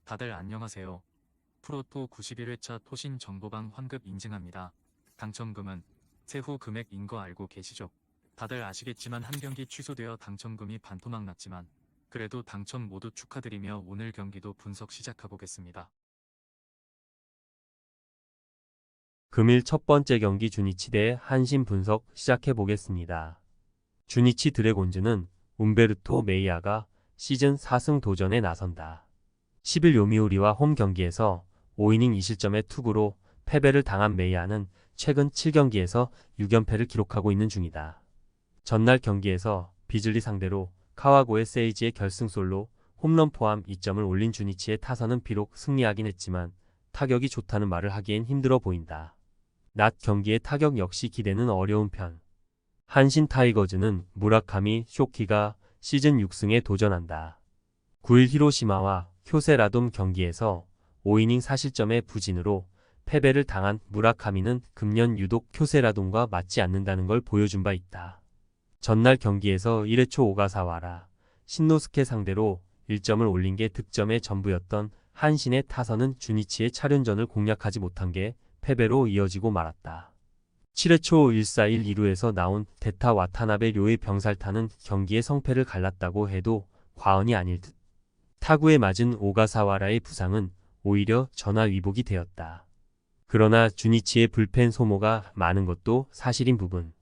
다들 안녕하세요. 프로토 91회차 토신 정보방 환급 인증합니다. 당첨금은 세후 금액인 거 알고 계시죠? 다들 아시겠지만 한 경기 취소되어 당첨금이 반토막 났지만 그래도 당첨 모두 축하드리며 오늘 경기도 분석 시작해보겠습니다. 금일 첫 번째 경기 주니치 대 한신 분석 시작해보겠습니다. 주니치 드래곤즈는 움베르토 메이아가 시즌 4승 도전에 나선다. 10일 요미우리와 홈 경기에서 5이닝 2실점의 투구로 패배를 당한 메이아는 최근 7경기에서 6연패를 기록하고 있는 중이다. 전날 경기에서 비즐리 상대로 카와고의 세이지의 결승솔로 홈런 포함 2점을 올린 주니치의 타선은 비록 승리하긴 했지만 타격이 좋다는 말을 하기엔 힘들어 보인다. 낮 경기의 타격 역시 기대는 어려운 편. 한신 타이거즈는 무라카미 쇼키가 시즌 6승에 도전한다. 9일 히로시마와 쿄세라돔 경기에서 5이닝 4실점의 부진으로 패배를 당한 무라카미는 금년 유독 쿄세라돔과 맞지 않는다는 걸 보여준 바 있다. 전날 경기에서 1회 초 오가사와라 신노스케 상대로 1점을 올린 게 득점의 전부였던 한신의 타선은 주니치의 차륜전을 공략하지 못한 게 패배로 이어지고 말았다. 7회 초 1-4-1 2루에서 나온 데타 와타나베 료의 병살타는 경기의 성패를 갈랐다고 해도 과언이 아닐 듯. 타구에 맞은 오가사와라의 부상은 오히려 전화위복이 되었다. 그러나 주니치의 불펜 소모가 많은 것도 사실인 부분.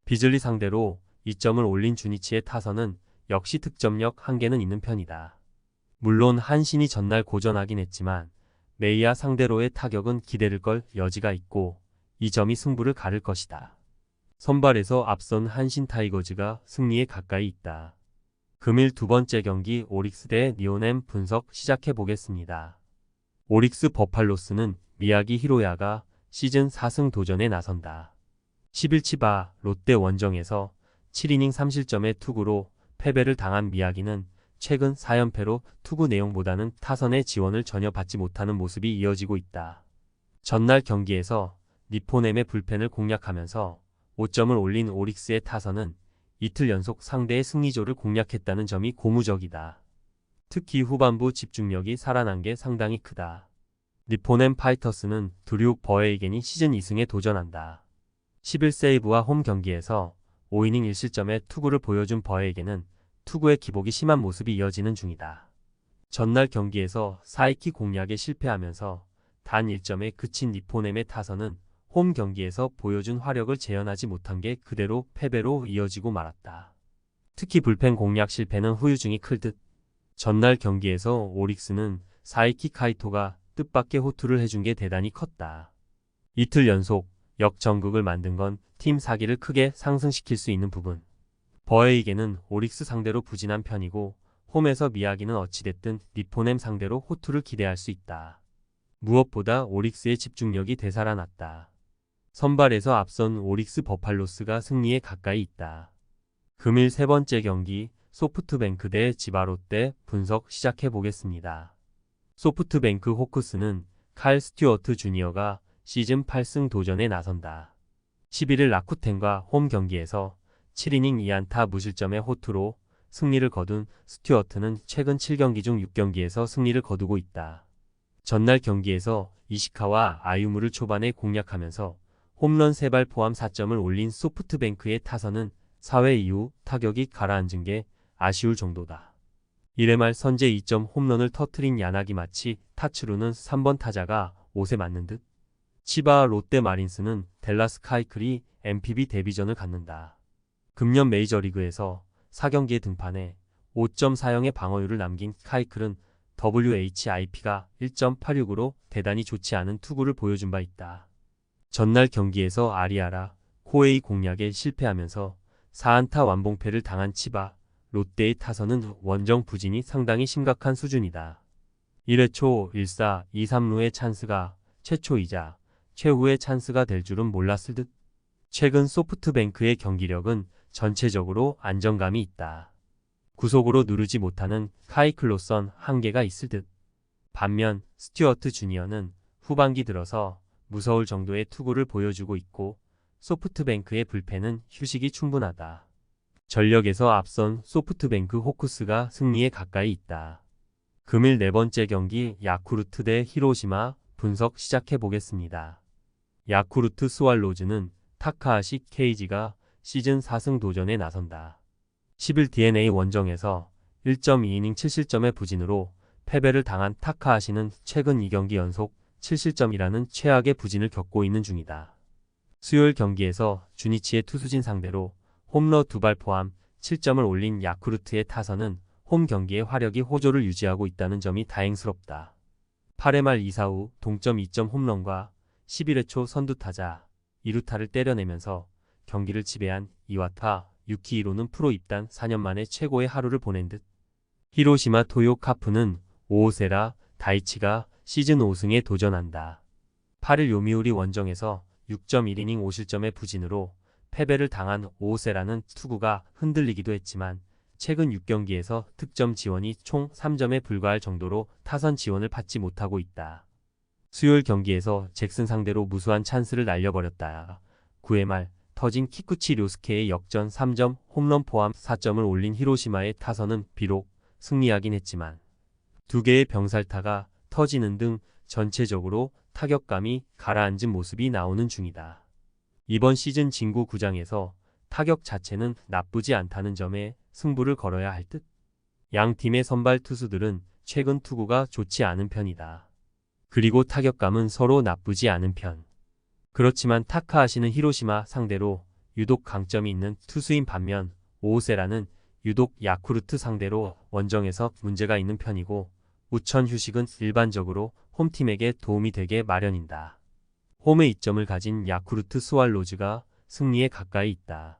비즐리 상대로 2점을 올린 주니치의 타선은 역시 득점력 한계는 있는 편이다. 물론 한신이 전날 고전하긴 했지만 메이아 상대로의 타격은 기대를 걸 여지가 있고 이 점이 승부를 가를 것이다. 선발에서 앞선 한신 타이거즈가 승리에 가까이 있다. 금일 두 번째 경기 오릭스 대 니온엠 분석 시작해보겠습니다. 오릭스 버팔로스는 미야기 히로야가 시즌 4승 도전에 나선다. 10일 치바 롯데 원정에서 7이닝 3실점의 투구로 패배를 당한 미야기는 최근 4연패로 투구 내용보다는 타선의 지원을 전혀 받지 못하는 모습이 이어지고 있다. 전날 경기에서 니포넴의 불펜을 공략하면서 5점을 올린 오릭스의 타선은 이틀 연속 상대의 승리조를 공략했다는 점이 고무적이다. 특히 후반부 집중력이 살아난 게 상당히 크다. 니포넴 파이터스는 드류 버에이겐이 시즌 2승에 도전한다. 11세이브와 홈 경기에서 5이닝 1실점의 투구를 보여준 버에이겐은 투구의 기복이 심한 모습이 이어지는 중이다. 전날 경기에서 4이키 공략에 실패하면서 단 1점에 그친 니포넴의 타선은 홈 경기에서 보여준 화력을 재현하지 못한 게 그대로 패배로 이어지고 말았다. 특히 불펜 공략 실패는 후유증이 클 듯. 전날 경기에서 오릭스는 사이키 카이토가 뜻밖의 호투를 해준 게 대단히 컸다. 이틀 연속 역전극을 만든 건 팀 사기를 크게 상승시킬 수 있는 부분. 버에이게는 오릭스 상대로 부진한 편이고 홈에서 미야기는 어찌됐든 니포넴 상대로 호투를 기대할 수 있다. 무엇보다 오릭스의 집중력이 되살아났다. 선발에서 앞선 오릭스 버팔로스가 승리에 가까이 있다. 금일 세 번째 경기 소프트뱅크 대 지바롯데 분석 시작해보겠습니다. 소프트뱅크 호크스는 칼 스튜어트 주니어가 시즌 8승 도전에 나선다. 11일 라쿠텐과 홈 경기에서 7이닝 2안타 무실점의 호투로 승리를 거둔 스튜어트는 최근 7경기 중 6경기에서 승리를 거두고 있다. 전날 경기에서 이시카와 아유무를 초반에 공략하면서 홈런 3발 포함 4점을 올린 소프트뱅크의 타선은 4회 이후 타격이 가라앉은 게 아쉬울 정도다. 1회 말 선제 2점 홈런을 터트린 야나기 마치 타츠루는 3번 타자가 옷에 맞는 듯. 치바 롯데 마린스는 댈라스 카이클이 NPB 데뷔전을 갖는다. 금년 메이저리그에서 4경기에 등판해 5.40의 방어율을 남긴 카이클은 WHIP가 1.86으로 대단히 좋지 않은 투구를 보여준 바 있다. 전날 경기에서 아리아라, 코에이 공략에 실패하면서 4안타 완봉패를 당한 치바, 롯데의 타선은 원정 부진이 상당히 심각한 수준이다. 1회 초 1-4, 2-3루의 찬스가 최초이자 최후의 찬스가 될 줄은 몰랐을 듯. 최근 소프트뱅크의 경기력은 전체적으로 안정감이 있다. 구속으로 누르지 못하는 카이클로선 한계가 있을 듯. 반면 스튜어트 주니어는 후반기 들어서 무서울 정도의 투구를 보여주고 있고 소프트뱅크의 불펜은 휴식이 충분하다. 전력에서 앞선 소프트뱅크 호크스가 승리에 가까이 있다. 금일 네 번째 경기 야쿠르트 대 히로시마 분석 시작해 보겠습니다. 야쿠르트 스왈로즈는 타카하시 케이지가 시즌 4승 도전에 나선다. 10일 DNA 원정에서 1.2이닝 7실점의 부진으로 패배를 당한 타카하시는 최근 2경기 연속 7실점이라는 최악의 부진을 겪고 있는 중이다. 수요일 경기에서 주니치의 투수진 상대로 홈런 2발 포함 7점을 올린 야쿠르트의 타선은 홈 경기의 화력이 호조를 유지하고 있다는 점이 다행스럽다. 8회 말 2사 후 동점 2점 홈런과 11회 초 선두타자 2루타를 때려내면서 경기를 지배한 이와타 유키히로는 프로 입단 4년 만에 최고의 하루를 보낸 듯. 히로시마 토요 카프는 오오세라 다이치가 시즌 5승에 도전한다. 8일 요미우리 원정에서 6.1이닝 5실점의 부진으로 패배를 당한 오오세라는 투구가 흔들리기도 했지만 최근 6경기에서 득점 지원이 총 3점에 불과할 정도로 타선 지원을 받지 못하고 있다. 수요일 경기에서 잭슨 상대로 무수한 찬스를 날려버렸다. 9회 말 터진 키쿠치 료스케의 역전 3점 홈런 포함 4점을 올린 히로시마의 타선은 비록 승리하긴 했지만 두 개의 병살타가 터지는 등 전체적으로 타격감이 가라앉은 모습이 나오는 중이다. 이번 시즌 진구 구장에서 타격 자체는 나쁘지 않다는 점에 승부를 걸어야 할 듯. 양 팀의 선발 투수들은 최근 투구가 좋지 않은 편이다. 그리고 타격감은 서로 나쁘지 않은 편. 그렇지만 타카하시는 히로시마 상대로 유독 강점이 있는 투수인 반면 오오세라는 유독 야쿠르트 상대로 원정에서 문제가 있는 편이고 우천 휴식은 일반적으로 홈팀에게 도움이 되게 마련인다. 홈에 이점을 가진 야쿠르트 스왈로즈가 승리에 가까이 있다.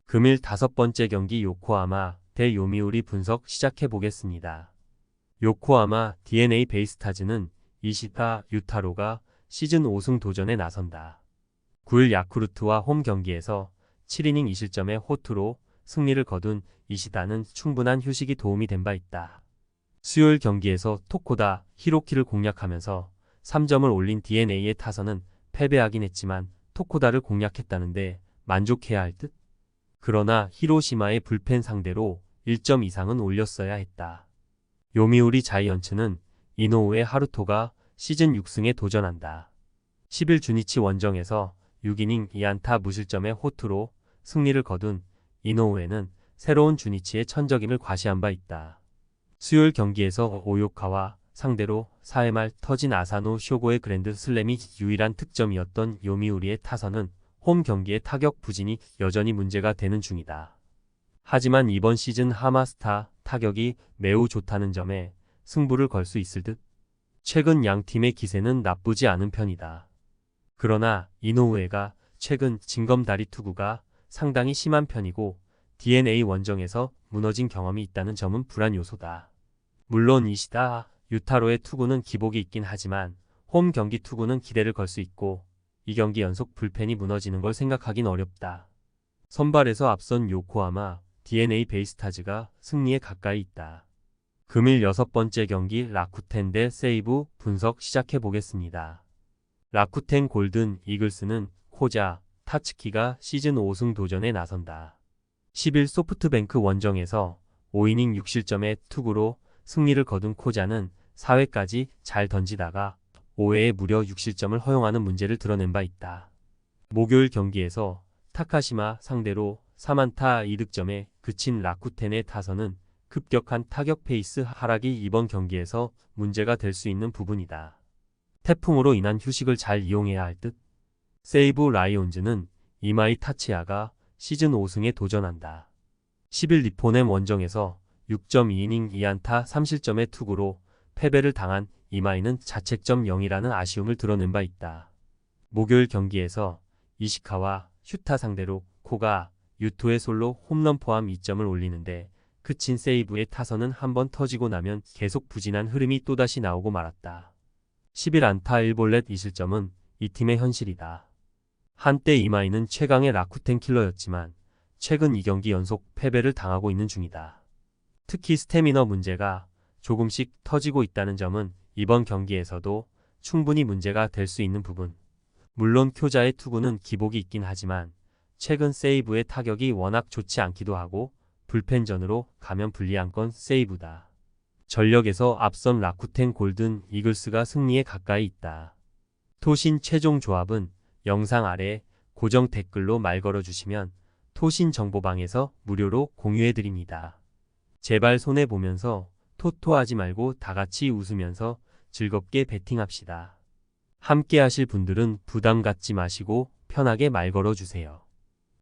금일 5번째 경기 요코하마 대 요미우리 분석 시작해 보겠습니다. 요코하마 DNA 베이스타즈는 이시타 유타로가 시즌 5승 도전에 나선다. 9일 야쿠르트와 홈 경기에서 7이닝 2실점의 호투로 승리를 거둔 이시다는 충분한 휴식이 도움이 된 바 있다. 수요일 경기에서 토코다 히로키를 공략하면서 3점을 올린 DNA의 타선은 패배하긴 했지만 토코다를 공략했다는데 만족해야 할 듯. 그러나 히로시마의 불펜 상대로 1점 이상은 올렸어야 했다. 요미우리 자이언츠는 이노우의 하루토가 시즌 6승에 도전한다. 10일 주니치 원정에서 6이닝 2안타 무실점의 호투로 승리를 거둔 이노우에는 새로운 주니치의 천적임을 과시한 바 있다. 수요일 경기에서 오요카와 상대로 4회 말 터진 아사노 쇼고의 그랜드 슬램이 유일한 득점이었던 요미우리의 타선은 홈 경기의 타격 부진이 여전히 문제가 되는 중이다. 하지만 이번 시즌 하마스타 타격이 매우 좋다는 점에 승부를 걸 수 있을 듯. 최근 양 팀의 기세는 나쁘지 않은 편이다. 그러나 이노우에가 최근 징검다리 투구가 상당히 심한 편이고 DNA 원정에서 무너진 경험이 있다는 점은 불안 요소다. 물론 이시다 유타로의 투구는 기복이 있긴 하지만 홈 경기 투구는 기대를 걸 수 있고 2경기 연속 불펜이 무너지는 걸 생각하긴 어렵다. 선발에서 앞선 요코하마 DNA 베이스타즈가 승리에 가까이 있다. 금일 6번째 경기 라쿠텐 대 세이부 분석 시작해 보겠습니다. 라쿠텐 골든 이글스는 코자 타츠키가 시즌 5승 도전에 나선다. 10일 소프트뱅크 원정에서 5이닝 6실점의 투구로 승리를 거둔 코자는 4회까지 잘 던지다가 5회에 무려 6실점을 허용하는 문제를 드러낸 바 있다. 목요일 경기에서 타카시마 상대로 3안타 2득점에 그친 라쿠텐의 타선은 급격한 타격 페이스 하락이 이번 경기에서 문제가 될 수 있는 부분이다. 태풍으로 인한 휴식을 잘 이용해야 할 듯. 세이부 라이온즈는 이마이 타치야가 시즌 5승에 도전한다. 10일 니포넴 원정에서 6.2이닝 2안타 3실점의 투구로 패배를 당한 이마이는 자책점 0이라는 아쉬움을 드러낸 바 있다. 목요일 경기에서 이시카와 슈타 상대로 코가 유토의 솔로 홈런 포함 2점을 올리는데 그친 세이브의 타선은 한번 터지고 나면 계속 부진한 흐름이 또다시 나오고 말았다. 10일 안타 1볼넷 2실점은 이 팀의 현실이다. 한때 이마이는 최강의 라쿠텐 킬러였지만 최근 2경기 연속 패배를 당하고 있는 중이다. 특히 스태미너 문제가 조금씩 터지고 있다는 점은 이번 경기에서도 충분히 문제가 될 수 있는 부분. 물론 쿄자의 투구는 기복이 있긴 하지만 최근 세이브의 타격이 워낙 좋지 않기도 하고 불펜전으로 가면 불리한 건 세이브다. 전력에서 앞선 라쿠텐 골든 이글스가 승리에 가까이 있다. 토신 최종 조합은 영상 아래 고정 댓글로 말 걸어주시면 토신 정보방에서 무료로 공유해드립니다. 제발 손해보면서 토토하지 말고 다같이 웃으면서 즐겁게 베팅합시다. 함께 하실 분들은 부담 갖지 마시고 편하게 말 걸어주세요.